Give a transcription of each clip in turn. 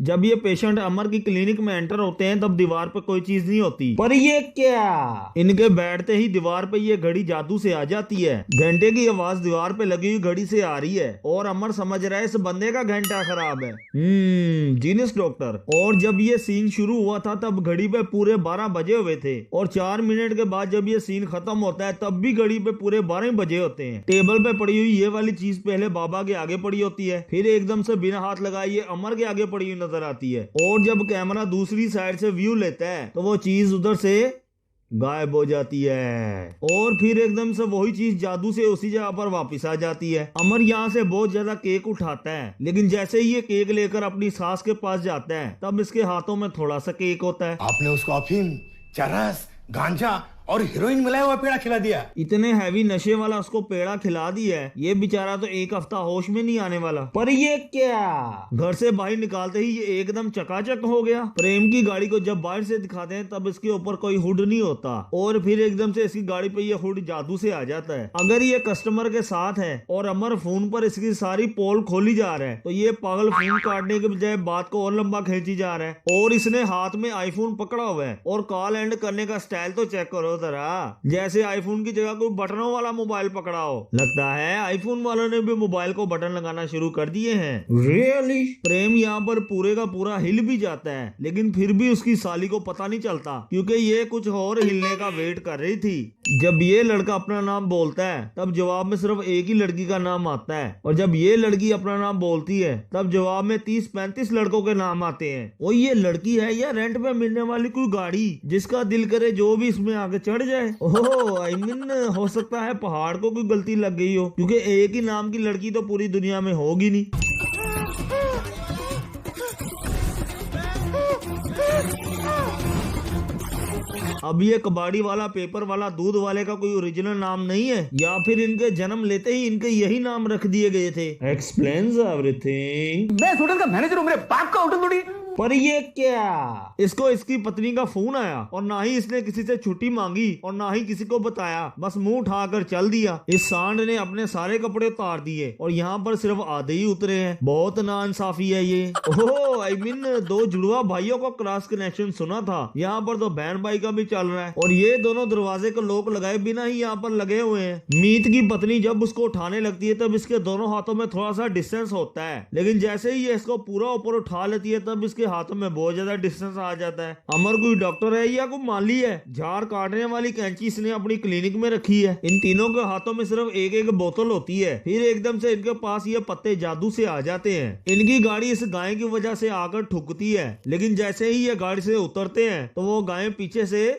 जब ये पेशेंट अमर की क्लिनिक में एंटर होते हैं तब दीवार पे कोई चीज नहीं होती। पर ये क्या, इनके बैठते ही दीवार पे ये घड़ी जादू से आ जाती है। घंटे की आवाज दीवार पे लगी हुई घड़ी से आ रही है और अमर समझ रहा है इस बंदे का घंटा खराब है। Genius doctor. और जब ये सीन शुरू हुआ था तब घड़ी पे पूरे 12 बजे हुए थे और 4 मिनट के बाद जब ये सीन खत्म होता है तब भी घड़ी पे पूरे 12 बजे होते हैं। टेबल पे पड़ी हुई ये वाली चीज पहले बाबा के आगे पड़ी होती है, फिर एकदम से बिना हाथ लगाए ये अमर के आगे पड़ी हुई नजर आती है और जब कैमरा दूसरी साइड से व्यू लेता है तो वो चीज उधर से गायब हो जाती है और फिर एकदम से वही चीज जादू से उसी जगह पर वापस आ जाती है। अमर यहाँ से बहुत ज्यादा केक उठाता है, लेकिन जैसे ही ये केक लेकर अपनी सास के पास जाता है तब इसके हाथों में थोड़ा सा केक होता है। आपने उसको अफीम, चरस, गांजा और हीरोइन मिलाया हुआ पेड़ा खिला दिया। इतने हैवी नशे वाला उसको पेड़ा खिला दिया है, ये बेचारा तो एक हफ्ता होश में नहीं आने वाला। पर ये क्या, घर से बाहर निकालते ही ये एकदम चकाचक हो गया। प्रेम की गाड़ी को जब बाहर से दिखाते हैं तब इसके ऊपर कोई हुड नहीं होता और फिर एकदम से इसकी गाड़ी पे ये हुड जादू से आ जाता है। अगर ये कस्टमर के साथ है और अमर फोन पर इसकी सारी पोल खोली जा रहा है तो ये पागल फोन काटने के बजाय बात को और लंबा खींची जा रहा है और इसने हाथ में आईफोन पकड़ा हुआ है और कॉल एंड करने का स्टाइल तो चेक करो तरह, जैसे आईफोन की जगह कोई बटनों वाला मोबाइल पकड़ा हो। लगता है आईफोन वालों ने भी मोबाइल को बटन लगाना शुरू कर दिए हैं। रियली? प्रेम यहाँ पर पूरे का पूरा हिल भी जाता है, लेकिन फिर भी उसकी साली को पता नहीं चलता क्योंकि ये कुछ और हिलने का वेट कर रही थी। जब ये लड़का अपना नाम बोलता है तब जवाब में सिर्फ एक ही लड़की का नाम आता है और जब ये लड़की अपना नाम बोलती है तब जवाब में 30-35 लड़कों के नाम आते हैं। और ये लड़की है या रेंट पे मिलने वाली कोई गाड़ी जिसका दिल करे जो भी इसमें आगे चढ़ जाए। ओह आई मीन हो सकता है पहाड़ को कोई गलती लग गई हो क्योंकि एक ही नाम की लड़की तो पूरी दुनिया में होगी नहीं। अब ये कबाड़ी वाला, पेपर वाला, दूध वाले का कोई ओरिजिनल नाम नहीं है या फिर इनके जन्म लेते ही इनके यही नाम रख दिए गए थे। Explains everything. मैं इस होटल का मैनेजर हूँ, मेरे बाप का होटल थोड़ी। पर ये क्या, इसको इसकी पत्नी का फोन आया और ना ही इसने किसी से छुट्टी मांगी और ना ही किसी को बताया, बस मुंह उठाकर चल दिया। इस सांड ने अपने सारे कपड़े उतार दिए और यहाँ पर सिर्फ आधे ही उतरे हैं। बहुत नाइंसाफी है ये। ओह आई मीन दो जुड़वा भाइयों का क्रॉस कनेक्शन सुना था, यहाँ पर तो बहन भाई का भी चल रहा है और ये दोनों दरवाजे को लॉक लगाए बिना ही यहाँ पर लगे हुए हैं। मीत की पत्नी जब उसको उठाने लगती है तब इसके दोनों हाथों में थोड़ा सा डिस्टेंस होता है, लेकिन जैसे ही ये इसको पूरा ऊपर उठा लेती है तब इसके हाथों में बहुत ज्यादा डिस्टेंस आ जाता है। अमर कोई डॉक्टर है या कोई माली है? झाड़ काटने वाली कैंची इसने अपनी क्लिनिक में रखी है। इन तीनों के हाथों में सिर्फ एक एक बोतल होती है, फिर एकदम से इनके पास ये पत्ते जादू से आ जाते हैं। इनकी गाड़ी इस गाय की वजह से आकर ठुकती है, लेकिन जैसे ही ये गाड़ी से उतरते हैं तो वो गाय पीछे से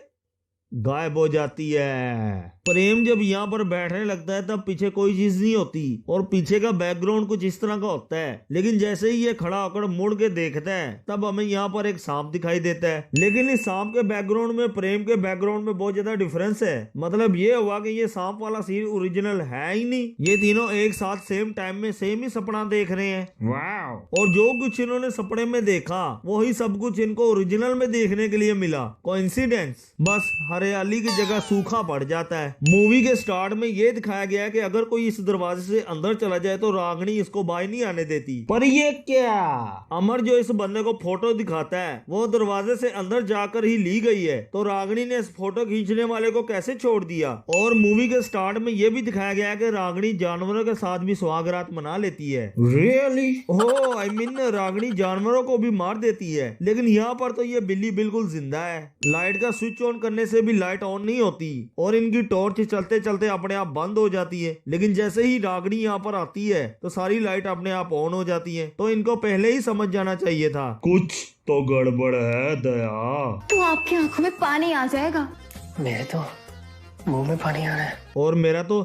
गायब हो जाती है। प्रेम जब यहाँ पर बैठने लगता है तब पीछे कोई चीज नहीं होती और पीछे का बैकग्राउंड कुछ इस तरह का होता है, लेकिन जैसे ही ये खड़ा होकर मुड़ के देखता है तब हमें यहाँ पर एक सांप दिखाई देता है। लेकिन इस सांप के बैकग्राउंड में प्रेम के बैकग्राउंड में बहुत ज्यादा डिफरेंस है। मतलब ये हुआ कि ये सांप वाला सीन ओरिजिनल है ही नहीं, ये तीनों एक साथ सेम टाइम में सेम ही सपना देख रहे हैं। वाव। और जो कुछ इन्होंने सपने में देखा वही सब कुछ इनको ओरिजिनल में देखने के लिए मिला। कोइंसिडेंस? बस हरियाली की जगह सूखा पड़ जाता है। मूवी के स्टार्ट में ये दिखाया गया है कि अगर कोई इस दरवाजे से अंदर चला जाए तो रागनी इसको बाहर नहीं आने देती। पर ये क्या, अमर जो इस बंदे को फोटो दिखाता है वो दरवाजे से अंदर जाकर ही ली गई है, तो रागनी ने इस फोटो खींचने वाले को कैसे छोड़ दिया? और मूवी के स्टार्ट में ये भी दिखाया गया है कि रागनी जानवरों के साथ भी सुहागरात मना लेती है। रियली? ओह आई मीन रागनी जानवरों को भी मार देती है, लेकिन यहाँ पर तो ये बिल्ली बिल्कुल जिंदा है। लाइट का स्विच ऑन करने से भी लाइट ऑन नहीं होती और इनकी टॉर्च चलते चलते अपने आप बंद हो जाती है, लेकिन जैसे ही रागनी यहाँ पर आती है तो सारी लाइट अपने आप ऑन हो जाती है। तो इनको पहले ही समझ जाना चाहिए था कुछ तो गड़बड़ है दया। तो आपकी आंखों में पानी आ जाएगा। मेरे तो मुंह में पानी आ रहा है और मेरा तो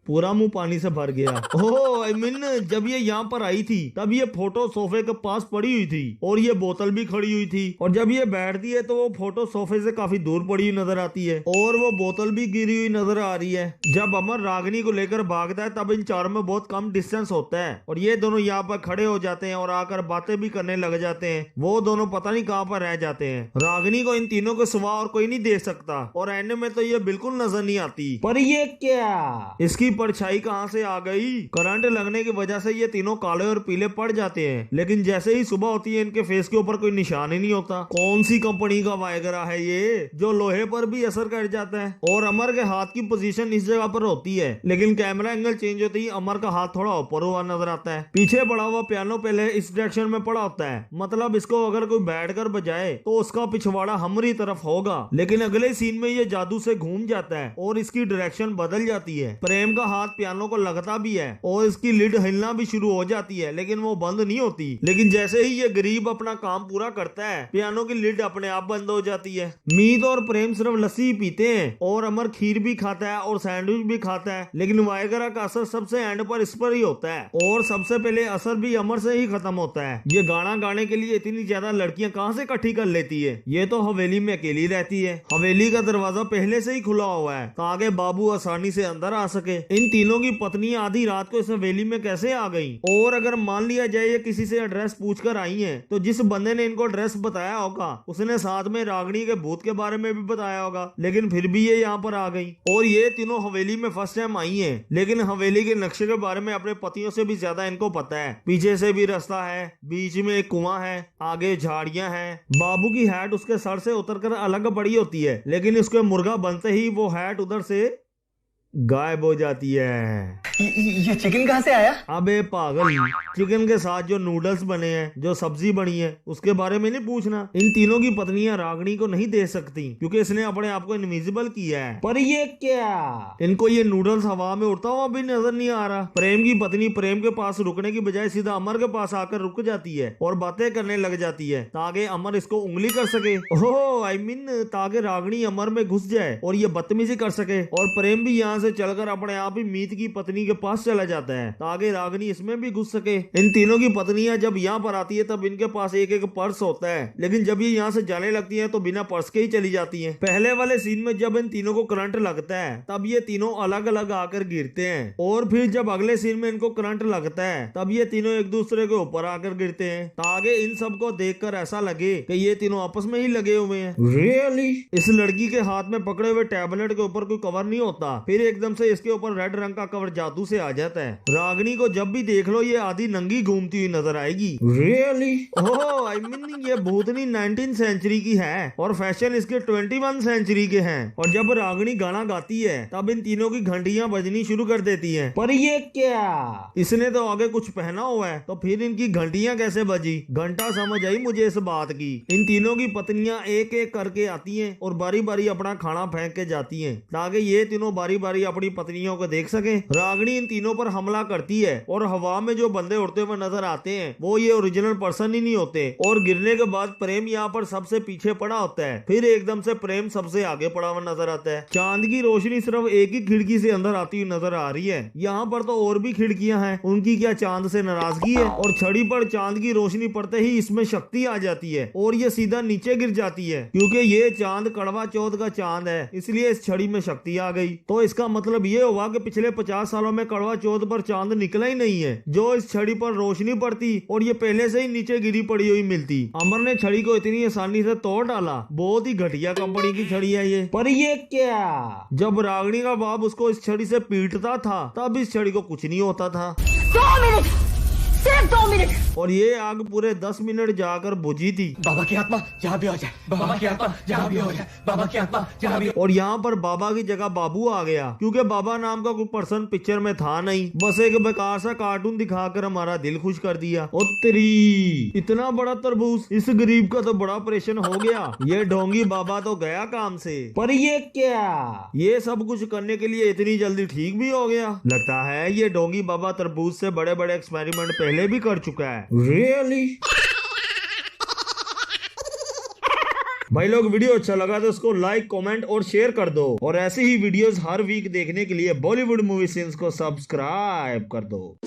पूरा मुंह पानी से भर गया। ओह आई मीन जब ये यहाँ पर आई थी तब ये फोटो सोफे के पास पड़ी हुई थी और ये बोतल भी खड़ी हुई थी, और जब ये बैठती है तो वो फोटो सोफे से काफी दूर पड़ी हुई नजर आती है और वो बोतल भी गिरी हुई नजर आ रही है। जब अमर रागिनी को लेकर भागता है तब इन चारों में बहुत कम डिस्टेंस होता है और ये दोनों यहाँ पर खड़े हो जाते हैं और आकर बातें भी करने लग जाते हैं। वो दोनों पता नहीं कहाँ पर रह जाते हैं। रागिनी को इन तीनों के सिवा और कोई नहीं देख सकता और एंड में तो ये बिल्कुल नजर नहीं आती। पर ये क्या, इसकी परछाई कहाँ से आ गई? करंट लगने की वजह से ये तीनों काले और पीले पड़ जाते हैं, लेकिन जैसे ही सुबह होती है इनके फेस के ऊपर कोई निशान ही नहीं होता। कौन सी कंपनी का वायगरा है ये जो लोहे पर भी असर कर जाता है? और अमर के हाथ की पोजीशन इस जगह पर होती है, लेकिन कैमरा एंगल चेंज होते ही अमर का हाथ थोड़ा ऊपर हुआ नजर आता है। पीछे पड़ा हुआ पियानो पहले इस डायरेक्शन में पड़ा होता है, मतलब इसको अगर कोई बैठ कर बजाए तो उसका पिछवाड़ा हमारी तरफ होगा, लेकिन अगले सीन में ये जादू से घूम जाता है और इसकी डायरेक्शन बदल जाती है। प्रेम का हाथ पियानो को लगता भी है और इसकी लिड हिलना भी शुरू हो जाती है, लेकिन वो बंद नहीं होती। लेकिन जैसे ही ये गरीब अपना काम पूरा करता है, पियानो की लिड अपने आप बंद हो जाती है। मीत और प्रेम सिर्फ लस्सी पीते हैं और अमर खीर भी खाता है और सैंडविच भी खाता है, लेकिन वायगरा का असर सबसे एंड पर इस पर ही होता है और सबसे पहले असर भी अमर से ही खत्म होता है। ये गाना गाने के लिए इतनी ज्यादा लड़कियां कहाँ से इकट्ठी कर लेती है? ये तो हवेली में अकेली रहती है। हवेली का दरवाजा पहले से ही खुला हुआ है ताकि बाबू आसानी से अंदर आ सके। इन तीनों की पत्नी आधी रात को इस हवेली में कैसे आ गई? और अगर मान लिया जाए ये किसी से एड्रेस पूछ कर आई है, तो जिस बंदे ने इनको एड्रेस बताया होगा उसने साथ में रागनी के भूत के बारे में भी बताया होगा, लेकिन फिर भी ये यहाँ पर आ गई। और ये तीनों हवेली में फर्स्ट टाइम आई है, लेकिन हवेली के नक्शे के बारे में अपने पतियों से भी ज्यादा इनको पता है। पीछे से भी रास्ता है, बीच में एक कुआं है, आगे झाड़ियां हैं। बाबू की हैट उसके सर से उतरकर अलग पड़ी होती है, लेकिन उसके मुर्गा बनते ही वो हैट उधर से गायब हो जाती है। ये चिकन कहाँ से आया? अबे पागल, चिकन के साथ जो नूडल्स बने हैं, जो सब्जी बनी है, उसके बारे में नहीं पूछना। इन तीनों की पत्नियां रागनी को नहीं दे सकती क्योंकि इसने अपने आप को इनविजिबल किया है। पर ये क्या? इनको ये नूडल्स हवा में उड़ता हुआ भी नजर नहीं आ रहा। प्रेम की पत्नी प्रेम के पास रुकने की बजाय सीधा अमर के पास आकर रुक जाती है और बातें करने लग जाती है ताकि अमर इसको उंगली कर सके। ओह आई मीन ताकि रागनी अमर में घुस जाए और ये बदतमीजी कर सके। और प्रेम भी यहाँ से चलकर अपने आप ही मीत की पत्नी के पास चला जाता है ताकि रागनी इसमें भी घुस सके। इन तीनों की पत्नियां जब यहाँ पर आती है तब इनके पास एक एक पर्स होता है, लेकिन जब ये यहाँ से जाने लगती है तो बिना पर्स के ही चली जाती हैं। पहले वाले सीन में जब इन तीनों को करंट लगता है तब ये तीनों अलग अलग आकर गिरते हैं, और फिर जब अगले सीन में इनको करंट लगता है तब ये तीनों एक दूसरे के ऊपर आकर गिरते हैं ताकि इन सबको देखकर ऐसा लगे कि ये तीनों आपस में ही लगे हुए हैं। रियली? इस लड़की के हाथ में पकड़े हुए टैबलेट के ऊपर कोई कवर नहीं होता, फिर एकदम से इसके ऊपर रेड रंग का कवर जादू से आ जाता है। रागनी को जब भी देख लो ये आधी नंगी घूमती हुई नजर आएगी। रियली? ओह आई मीन ये भूतनी 19th सेंचुरी की है और फैशन इसके 21 सेंचुरी के हैं। और जब रागनी गाना गाती है तब इन तीनों की घंटियां बजनी शुरू कर देती हैं। पर ये क्या? इसने तो आगे कुछ पहना हुआ है, तो फिर इनकी घंटियां कैसे बजी? घंटा समझ आई मुझे इस बात की। इन तीनों की पत्नियां एक एक करके आती हैं और बारी बारी अपना खाना फेंक के जाती हैं ताकि ये तीनों बारी बारी अपनी पत्नियों को देख सके। रागनी इन तीनों पर हमला करती है और हवा में जो बंदे उड़ते हुए नजर आते हैं वो ये ओरिजिनल पर्सन ही नहीं होते। और गिरने के बाद प्रेम यहाँ पर सबसे पीछे पड़ा होता है, फिर एकदम से प्रेम सबसे आगे पड़ा हुआ नजर आता है। चांद की रोशनी सिर्फ एक ही खिड़की से अंदर आती हुई नजर आ रही है। यहाँ पर तो और भी खिड़कियां हैं, उनकी क्या चांद से नाराजगी है? और छड़ी पर चांद की रोशनी पड़ते ही इसमें शक्ति आ जाती है और ये सीधा नीचे गिर जाती है। क्योंकि ये चांद कड़वा चौथ का चांद है, इसलिए इस छड़ी में शक्ति आ गई। तो इसका मतलब ये हुआ कि पिछले 50 सालों में कड़वा चौथ पर चांद निकला ही नहीं है। जो इस छड़ी पर रोशनी पड़ती और ये पहले से ही नीचे गिरी पड़ी हुई मिलती। अमर ने छड़ी को इतनी आसानी से तोड़ डाला। बहुत ही घटिया कंपनी की छड़ी है ये। पर ये क्या? जब रागनी का बाप उसको इस छड़ी से पीटता था तब इस छड़ी को कुछ नहीं होता था। 2 मिनट, सिर्फ 2 मिनट। और ये आग पूरे 10 मिनट जाकर बुझी थी। बाबा की आत्मा जहाँ भी हो जाए, बाबा की आत्मा जहाँ भी हो जाए, बाबा की आत्मा जहाँ भी। और यहाँ पर बाबा की जगह बाबू आ गया क्योंकि बाबा नाम का कोई पर्सन पिक्चर में था नहीं, बस एक बेकार सा कार्टून दिखाकर हमारा दिल खुश कर दिया। ओ तेरी, इतना बड़ा तरबूज, इस गरीब का तो बड़ा ऑपरेशन हो गया। ये ढोंगी बाबा तो गया काम से। पर ये क्या? ये सब कुछ करने के लिए इतनी जल्दी ठीक भी हो गया? लगता है ये ढोंगी बाबा तरबूज से बड़े बड़े एक्सपेरिमेंट पहले भी कर चुका है। रियली? भाई लोग वीडियो अच्छा लगा तो उसको लाइक, कमेंट और शेयर कर दो, और ऐसे ही वीडियोस हर वीक देखने के लिए बॉलीवुड मूवी सीन्स को सब्सक्राइब कर दो।